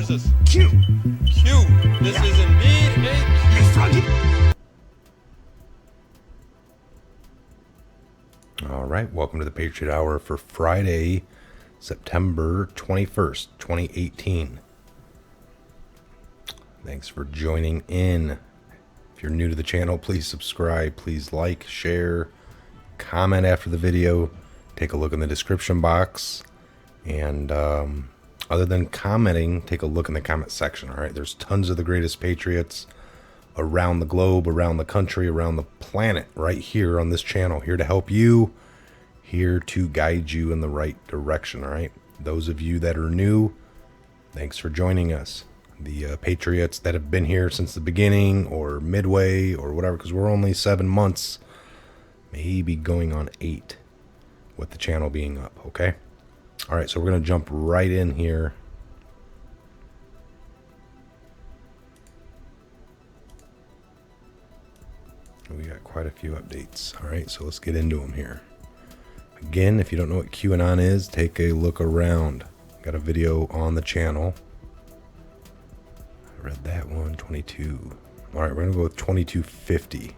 is this? Q. Q. This is indeed a Q. All right, welcome to the Patriot Hour for Friday, September 21st, 2018. Thanks for joining in. If you're new to the channel, please subscribe, please like, share, comment after the video, take a look in the description box, and other than commenting, take a look in the comment section. All right, there's tons of the greatest patriots around the globe, around the country, around the planet, right here on this channel, here to help you, here to guide you in the right direction. All right, those of you that are new, thanks for joining us. The patriots that have been here since the beginning or midway or whatever, because we're only 7 months, maybe going on 8 with the channel being up. Okay, all right, so we're gonna jump right in here. We got quite a few updates. All right, so let's get into them here. Again, if you don't know what Qanon is, take a look around. Got a video on the channel. I read that one, 22. All right, we're gonna go with 2250.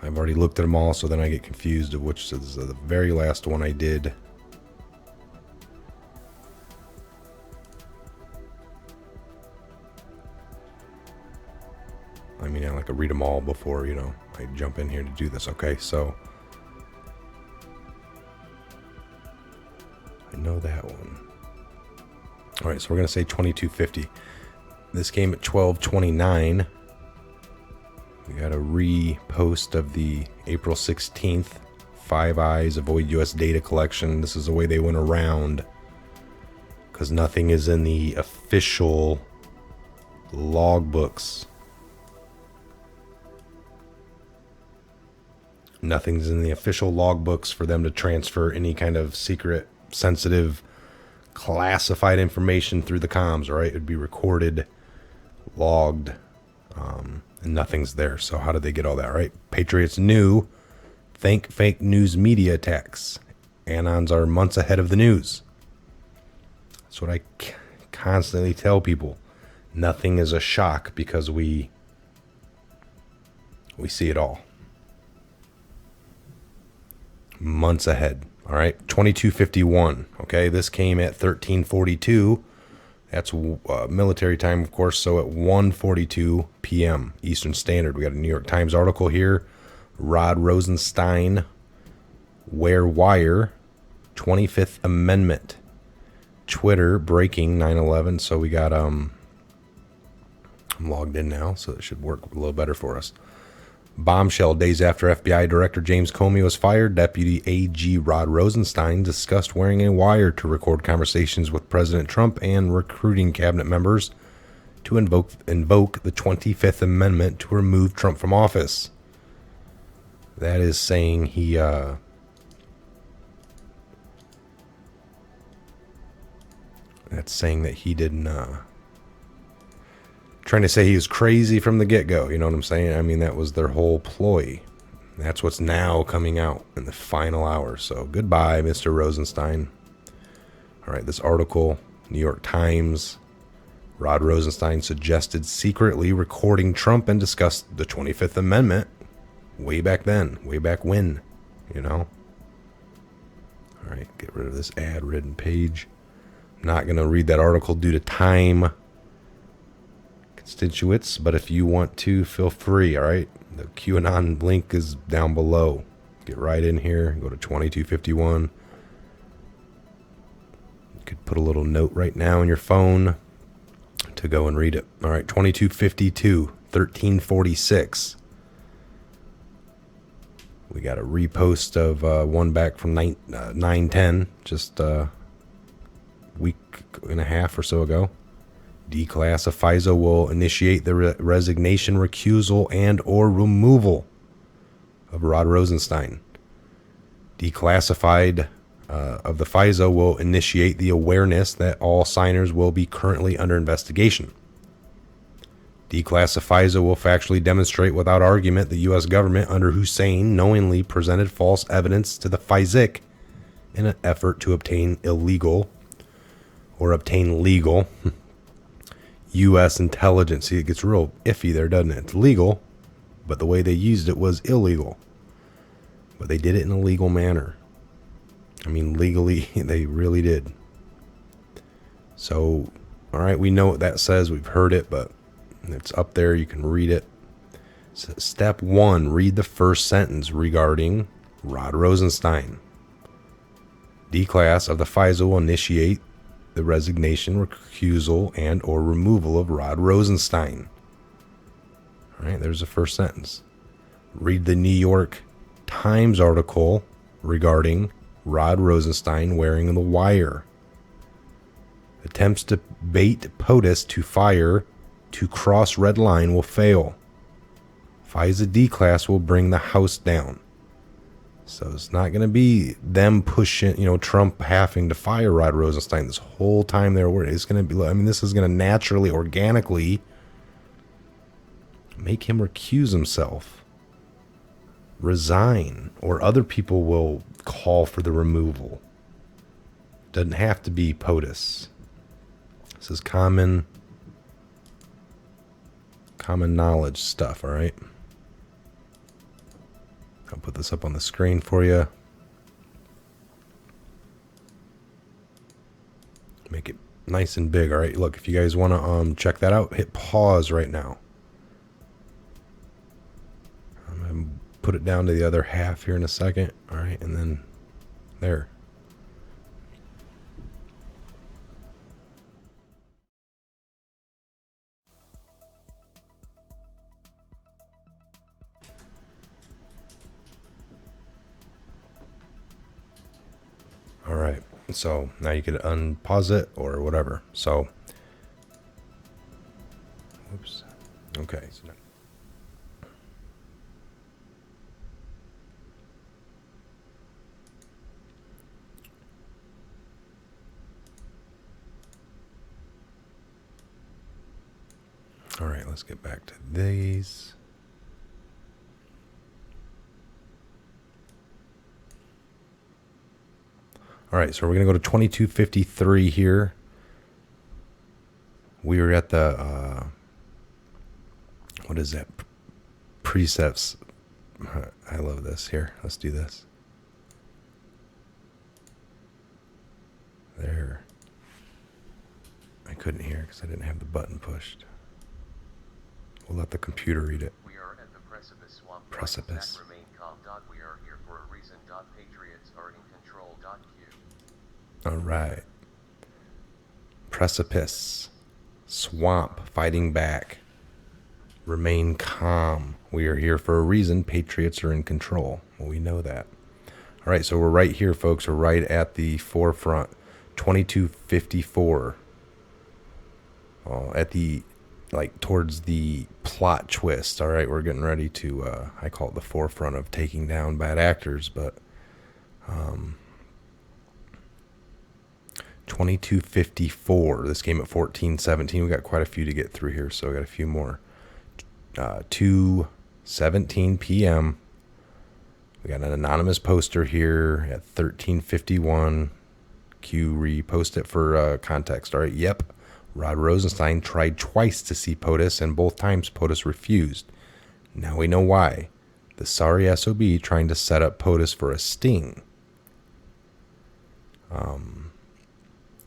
I've already looked at them all, so then I get confused of which is the very last one I did. I mean, I like to read them all before, you know, I jump in here to do this. Okay, so I know that one. All right, so we're gonna say 2250. This came at 1229. We got a repost of the April 16th 5 Eyes Avoid US Data Collection. This is the way they went around, because nothing is in the official logbooks. Nothing's in the official logbooks for them to transfer any kind of secret, sensitive, classified information through the comms, right? It'd be recorded, logged, and nothing's there. So how did they get all that, right? Patriots knew. Think fake news media attacks. Anons are months ahead of the news. That's what I constantly tell people. Nothing is a shock because we see it all. Months ahead. All right, 2251. Okay, this came at 1342. That's military time, of course. So at 1:42 p.m. Eastern Standard, we got a New York Times article here. Rod Rosenstein, Where Wire, 25th Amendment. Twitter breaking 9/11. So we got I'm logged in now, so it should work a little better for us. Bombshell: days after FBI Director James Comey was fired, Deputy AG Rod Rosenstein discussed wearing a wire to record conversations with President Trump and recruiting cabinet members to invoke the 25th Amendment to remove Trump from office. That is saying he that's saying that he didn't trying to say he was crazy from the get-go, you know what I'm saying? I mean, that was their whole ploy. That's what's now coming out in the final hour. So goodbye, Mr. Rosenstein. All right, this article, New York Times. Rod Rosenstein suggested secretly recording Trump and discussed the 25th Amendment way back then, way back when, you know? All right, get rid of this ad-ridden page. I'm not going to read that article due to time constituents, but if you want to, feel free. All right, the QAnon link is down below. Get right in here, go to 2251. You could put a little note right now in your phone to go and read it. All right, 2252, 1346. We got a repost of one back from 910, just a week and a half or so ago. Declassifizo will initiate the resignation, recusal, and or removal of Rod Rosenstein. Declassified of the FISO will initiate the awareness that all signers will be currently under investigation. Declassifizo will factually demonstrate without argument the U.S. government under Hussein knowingly presented false evidence to the FISIC in an effort to obtain illegal or obtain legal U.S. intelligence. See, it gets real iffy there, doesn't it? It's legal, but the way they used it was illegal. But they did it in a legal manner. I mean, legally, they really did. So, all right, we know what that says. We've heard it, but it's up there. You can read it. So step 1, read the first sentence regarding Rod Rosenstein. D-Class of the FISA will initiate the resignation, recusal, and or removal of Rod Rosenstein. All right, there's the first sentence. Read the New York Times article regarding Rod Rosenstein wearing the wire. Attempts to bait POTUS to fire to cross red line will fail. FISA D-Class will bring the house down. So it's not going to be them pushing, Trump having to fire Rod Rosenstein this whole time they're worried. It's going to be, this is going to naturally, organically make him recuse himself, resign, or other people will call for the removal. Doesn't have to be POTUS. This is common knowledge stuff, all right? I'll put this up on the screen for you. Make it nice and big, all right? Look, if you guys want to check that out, hit pause right now. I'm going to put it down to the other half here in a second, all right? And then there. All right, so now you could unpause it or whatever. So, oops. Okay. All right, let's get back to these. All right, so we're going to go to 2253 here. We are at the, what is that? Precepts. I love this. Here, let's do this. There. I couldn't hear because I didn't have the button pushed. We'll let the computer read it. We are at the precipice. Swamp. Precipice. Remain calm. We are here for a reason. Patriots are in control. Q. All right. Precipice. Swamp. Fighting back. Remain calm. We are here for a reason. Patriots are in control. Well, we know that. All right, so we're right here, folks. We're right at the forefront. 2254. At the, towards the plot twist. All right, we're getting ready to, I call it the forefront of taking down bad actors, but 2254. This came at 1417. We got quite a few to get through here, so we got a few more. 2:17 p.m. We got an anonymous poster here at 1351. Q repost it for context. All right, yep. Rod Rosenstein tried twice to see POTUS, and both times POTUS refused. Now we know why. The sorry SOB trying to set up POTUS for a sting.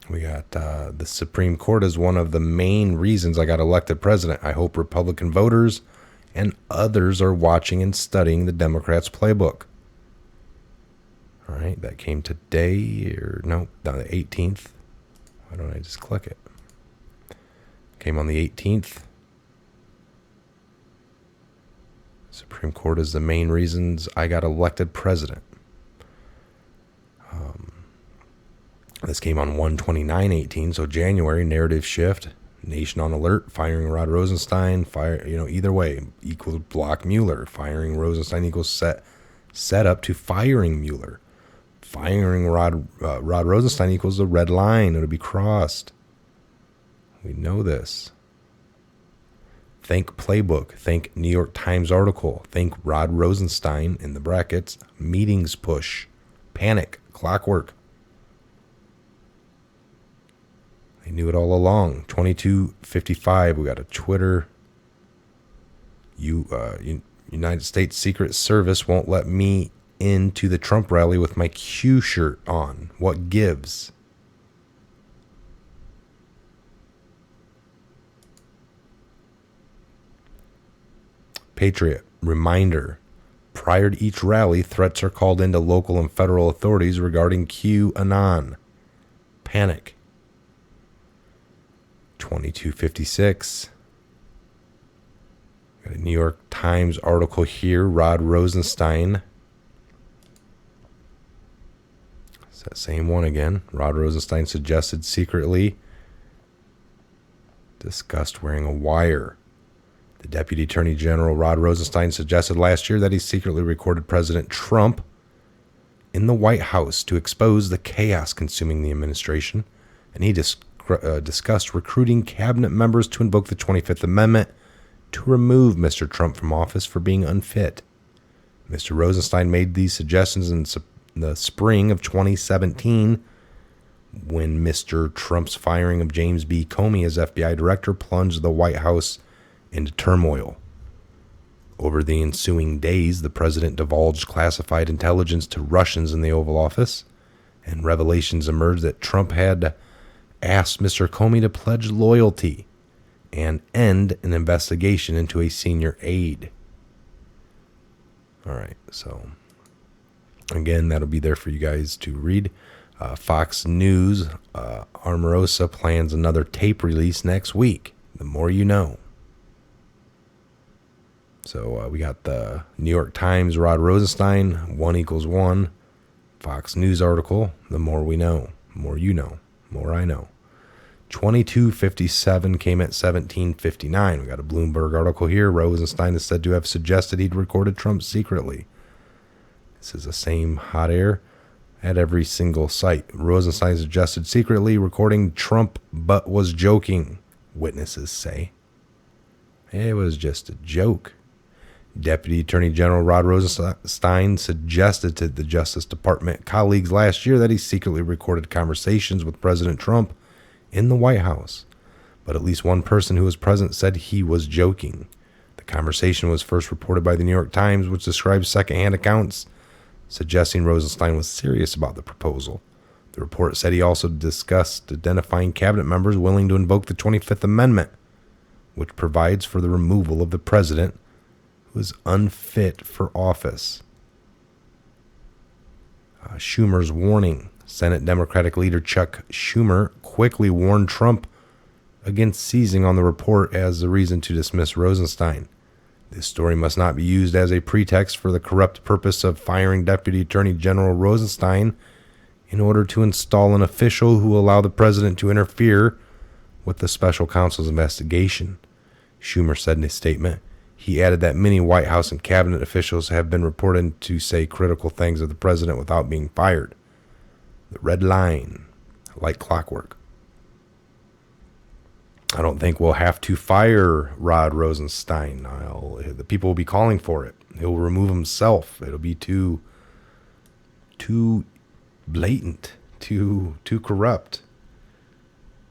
We got the Supreme Court is one of the main reasons I got elected president. I hope Republican voters and others are watching and studying the Democrats' playbook. All right, that came today, or no, the 18th. Why don't I just click it? Came on the 18th. Supreme Court is the main reasons I got elected president. This came on 1/29/18, so January. Narrative shift. Nation on alert. Firing Rod Rosenstein. Either way equals block Mueller. Firing Rosenstein equals set up to firing Mueller. Firing Rod Rosenstein equals the red line. It'll be crossed. We know this. Think playbook. Think New York Times article. Think Rod Rosenstein in the brackets. Meetings push. Panic. Clockwork. They knew it all along. 22:55. We got a Twitter. United States Secret Service won't let me into the Trump rally with my Q shirt on. What gives? Patriot. Reminder. Prior to each rally, threats are called into local and federal authorities regarding Qanon. Panic. 22:56. Got a New York Times article here. Rod Rosenstein. It's that same one again. Rod Rosenstein suggested secretly. Discussed wearing a wire. The Deputy Attorney General Rod Rosenstein suggested last year that he secretly recorded President Trump in the White House to expose the chaos consuming the administration, and he discussed recruiting cabinet members to invoke the 25th Amendment to remove Mr. Trump from office for being unfit. Mr. Rosenstein made these suggestions in the spring of 2017 when Mr. Trump's firing of James B. Comey as FBI director plunged the White House into turmoil. Over the ensuing days, the president divulged classified intelligence to Russians in the Oval Office, and revelations emerged that Trump had asked Mr. Comey to pledge loyalty and end an investigation into a senior aide. All right, so again, that'll be there for you guys to read. Fox News, Omarosa plans another tape release next week. The more you know. So we got the New York Times, Rod Rosenstein, 1=1. Fox News article, the more we know. More you know. More I know. 22:57 came at 17:59. We got a Bloomberg article here. Rosenstein is said to have suggested he'd recorded Trump secretly. This is the same hot air at every single site. Rosenstein suggested secretly recording Trump, but was joking, witnesses say. It was just a joke. Deputy Attorney General Rod Rosenstein suggested to the Justice Department colleagues last year that he secretly recorded conversations with President Trump in the White House, but at least one person who was present said he was joking. The conversation was first reported by the New York Times, which describes secondhand accounts suggesting Rosenstein was serious about the proposal. The report said he also discussed identifying cabinet members willing to invoke the 25th Amendment, which provides for the removal of the president who is unfit for office. Schumer's warning. Senate Democratic leader Chuck Schumer quickly warned Trump against seizing on the report as the reason to dismiss Rosenstein. This story must not be used as a pretext for the corrupt purpose of firing Deputy Attorney General Rosenstein in order to install an official who will allow the president to interfere with the special counsel's investigation, Schumer said in his statement. He added that many White House and cabinet officials have been reported to say critical things of the president without being fired. The red line, like clockwork. I don't think we'll have to fire Rod Rosenstein. The people will be calling for it. He'll remove himself. It'll be too blatant, too corrupt,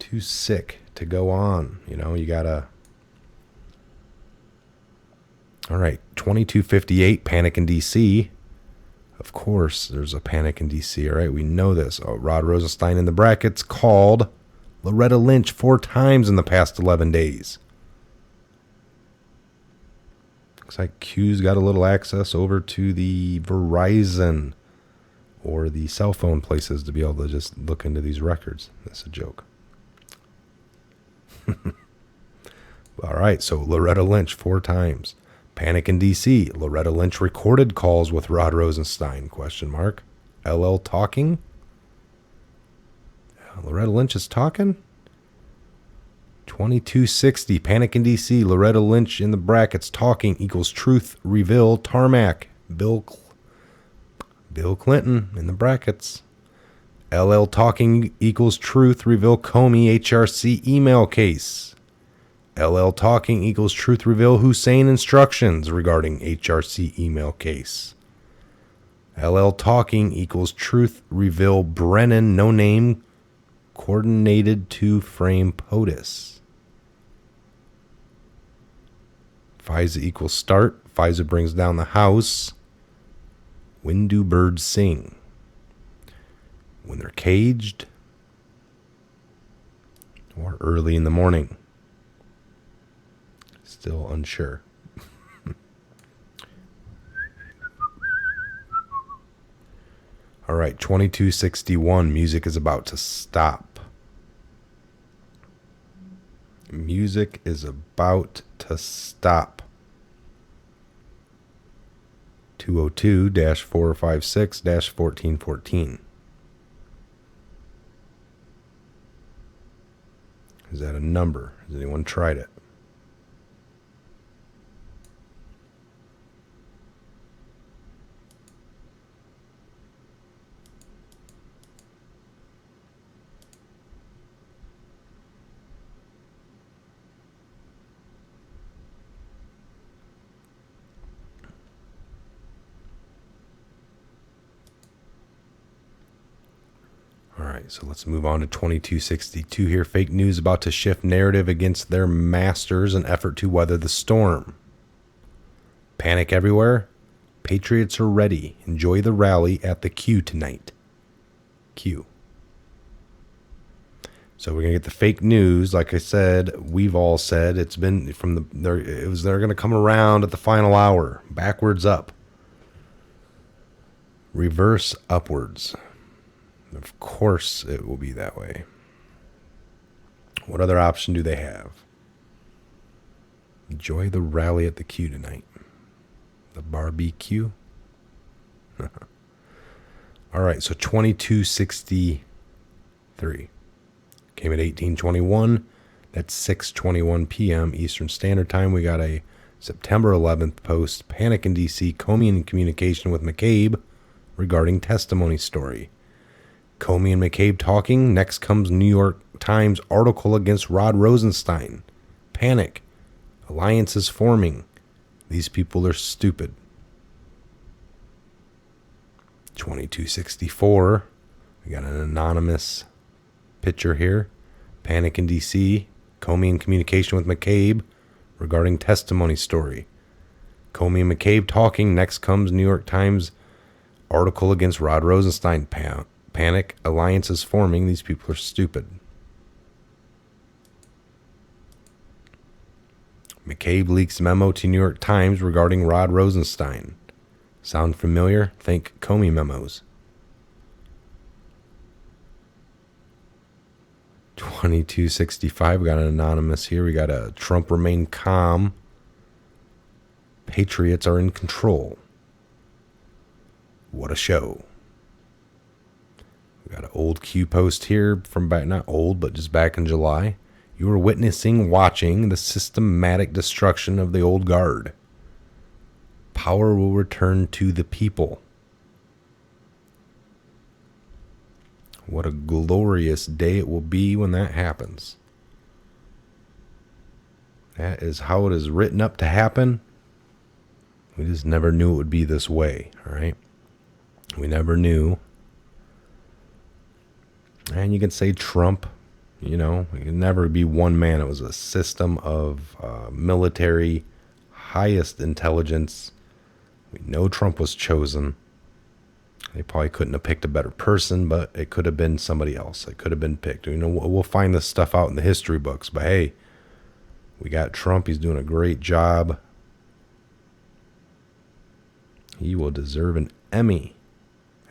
too sick to go on. You know, you gotta. All right, 22:58, panic in D.C. Of course, there's a panic in D.C., all right? We know this. Rod Rosenstein in the brackets called Loretta Lynch 4 times in the past 11 days. Looks like Q's got a little access over to the Verizon or the cell phone places to be able to just look into these records. That's a joke. All right, so Loretta Lynch 4 times. Panic in D.C. Loretta Lynch recorded calls with Rod Rosenstein, ? LL talking? Loretta Lynch is talking? 22:60. Panic in D.C. Loretta Lynch in the brackets talking equals truth reveal tarmac. Bill Clinton in the brackets. LL talking equals truth reveal Comey HRC email case. LL talking equals truth reveal Hussein instructions regarding HRC email case. LL talking equals truth reveal Brennan no name coordinated two-frame POTUS. FISA equals start. FISA brings down the house. When do birds sing? When they're caged or early in the morning? Still unsure. All right, 2261. Music is about to stop. Music is about to stop. 202-456-1414. Is that a number? Has anyone tried it? All right, so let's move on to 2262 here. Fake news about to shift narrative against their masters in effort to weather the storm. Panic everywhere. Patriots are ready. Enjoy the rally at the Q tonight. Q. So we're gonna get the fake news. Like I said, we've all said it's been from the they're gonna come around at the final hour, backwards up, reverse upwards. Of course it will be that way. What other option do they have? Enjoy the rally at the Q tonight. The barbecue. All right, so 2263 came at 1821. That's 6:21 p.m. Eastern Standard Time. We got a September 11th post. Panic in D.C. Comey in communication with McCabe regarding testimony story. Comey and McCabe talking. Next comes New York Times article against Rod Rosenstein. Panic. Alliances forming. These people are stupid. 2264. We got an anonymous picture here. Panic in D.C. Comey in communication with McCabe regarding testimony story. Comey and McCabe talking. Next comes New York Times article against Rod Rosenstein. Panic. Alliances forming. These people are stupid. McCabe leaks memo to New York Times regarding Rod Rosenstein. Sound familiar? Think Comey memos. 2265. We got an anonymous here. We got a Trump remain calm. Patriots are in control. What a show. We got an old Q post here from back, not old, but just back in July. You are watching the systematic destruction of the old guard. Power will return to the people. What a glorious day it will be when that happens. That is how it is written up to happen. We just never knew it would be this way, all right? We never knew. And you can say Trump, you know, it could never be one man. It was a system of military, highest intelligence. We know Trump was chosen. They probably couldn't have picked a better person, but it could have been somebody else. It could have been picked. You know, we'll find this stuff out in the history books. But hey, we got Trump. He's doing a great job. He will deserve an Emmy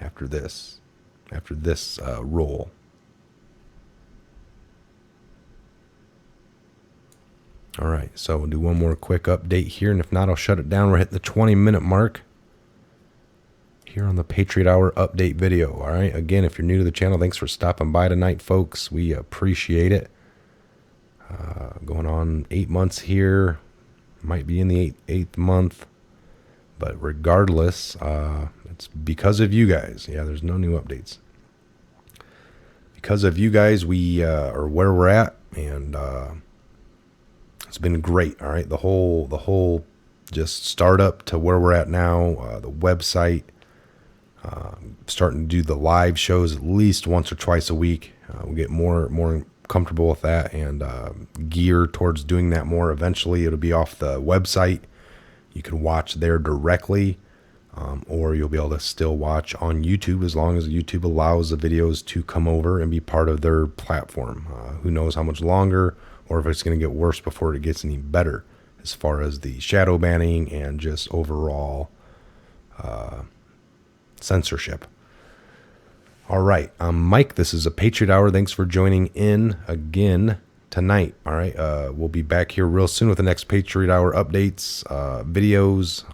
after this role. All right, so we'll do one more quick update here, and if not, I'll shut it down. We're hitting the 20-minute mark here on the Patriot Hour update video. All right, again, if you're new to the channel, thanks for stopping by tonight, folks. We appreciate it. Going on 8 months here, might be in the eighth month, but regardless, it's because of you guys. Yeah, there's no new updates. Because of you guys, we are where we're at, and it's been great. All right, the whole just startup to where we're at now, the website, Starting to do the live shows at least once or twice a week. We'll get more comfortable with that and gear towards doing that more. Eventually, it'll be off the website. You can watch there directly, or you'll be able to still watch on YouTube as long as YouTube allows the videos to come over and be part of their platform. Who knows how much longer, or if it's going to get worse before it gets any better as far as the shadow banning and just overall censorship. All right, I'm Mike. This is a Patriot Hour. Thanks for joining in again tonight. All right, we'll be back here real soon with the next Patriot Hour updates, videos.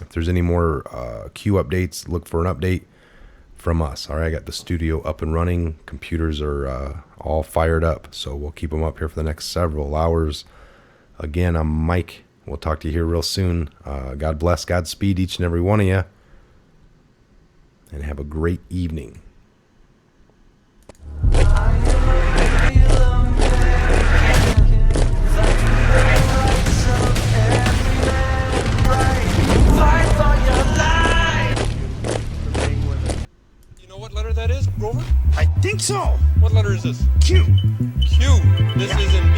If there's any more Q updates, look for an update from us. All right, I got the studio up and running. Computers are all fired up, so we'll keep them up here for the next several hours. Again, I'm Mike. We'll talk to you here real soon. God bless, Godspeed each and every one of you. And have a great evening. You know what letter that is, Grover? I think so. What letter is this? Q. Q. This is in